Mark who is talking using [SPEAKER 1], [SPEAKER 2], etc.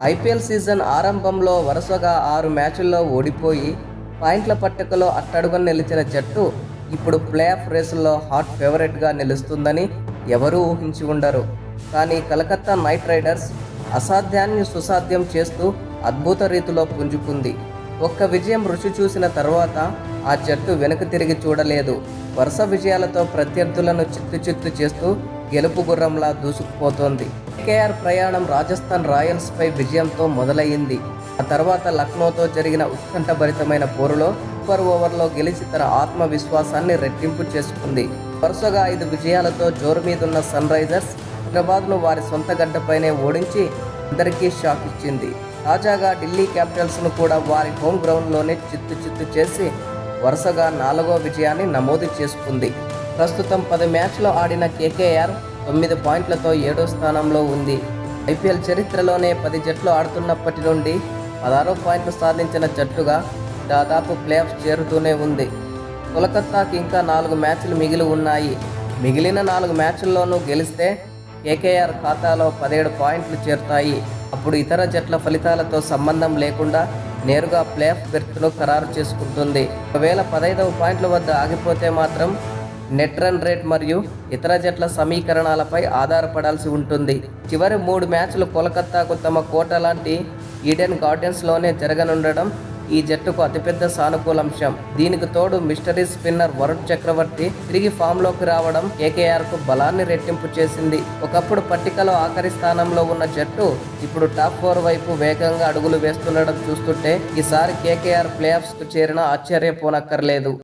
[SPEAKER 1] IPL season ఆరంభంలో వరుసగా 6 మ్యాచుల్లో ఓడిపోయి పాయింట్ల పట్టికలో అట్టడుగున నిలిచిన జట్టు ఇప్పుడు ప్లే ఆఫ్ రేసులో హాట్ ఫేవరెట్గా నిలుస్తుందని ఎవరూ ఊహించి ఉండరు. కానీ కలకత్తా నైట్ రైడర్స్ అసాధ్యాన్ని సుసాధ్యం చేస్తూ అద్భుత రీతిలో పుంజుకుంది. ఒక్క విజయం రుచి చూసిన తర్వాత ఆ జట్టు వెనుక తిరిగి చూడలేదు. వరుస విజయాలతో ప్రత్యర్థులను చిత్తు చేస్తూ గెలుపు గుర్రంలా దూసుకుపోతోంది. కేకేఆర్ ప్రయాణం రాజస్థాన్ రాయల్స్పై విజయంతో మొదలయ్యింది. ఆ తర్వాత లక్నోతో జరిగిన ఉత్కంఠభరితమైన పోరులో సూపర్ ఓవర్లో గెలిచి తన ఆత్మవిశ్వాసాన్ని రెట్టింపు చేసుకుంది. వరుసగా 5 విజయాలతో జోరు మీదున్న సన్ రైజర్స్ హైదరాబాద్ను వారి సొంత గడ్డపైనే ఓడించి అందరికీ షాక్ ఇచ్చింది. తాజాగా ఢిల్లీ క్యాపిటల్స్ను కూడా వారి హోమ్ గ్రౌండ్లోనే చిత్తు చేసి వరుసగా 4వ విజయాన్ని నమోదు చేసుకుంది. ప్రస్తుతం 10 మ్యాచ్లు ఆడిన కేకేఆర్ 9 పాయింట్లతో 7వ స్థానంలో ఉంది. ఐపీఎల్ చరిత్రలోనే 10 జట్లు ఆడుతున్నప్పటి నుండి 16 పాయింట్లు సాధించిన జట్టుగా దాదాపు ప్లే ఆఫ్ చేరుతూనే ఉంది. కోలకత్తాకి ఇంకా 4 మ్యాచ్లు మిగిలి ఉన్నాయి. మిగిలిన 4 మ్యాచ్ల్లోనూ గెలిస్తే కేకేఆర్ ఖాతాలో 17 పాయింట్లు చేరుతాయి. అప్పుడు ఇతర జట్ల ఫలితాలతో సంబంధం లేకుండా నేరుగా ప్లే ఆఫ్ బెర్త్ను ఖరారు చేసుకుంటుంది. ఒకవేళ 15వ పాయింట్ల వద్ద ఆగిపోతే మాత్రం నెట్ రన్ రేట్ మరియు ఇతర జట్ల సమీకరణాలపై ఆధారపడాల్సి ఉంటుంది. చివరి 3 మ్యాచ్లు కోలకత్తాకు తమ కోట లాంటి ఈడెన్ గార్డెన్స్లోనే జరగనుండడం ఈ జట్టుకు అతిపెద్ద సానుకూలాంశం. దీనికి తోడు మిస్టరీ స్పిన్నర్ వరుణ్ చక్రవర్తి తిరిగి ఫామ్లోకి రావడం కేకేఆర్కు బలాన్ని రెట్టింపు చేసింది. ఒకప్పుడు పట్టికలో ఆఖరి స్థానంలో ఉన్న జట్టు ఇప్పుడు టాప్ 4 వైపు వేగంగా అడుగులు వేస్తుండడం చూస్తుంటే ఈసారి కేకేఆర్ ప్లే ఆఫ్స్కు చేరినా ఆశ్చర్యపోనక్కర్లేదు.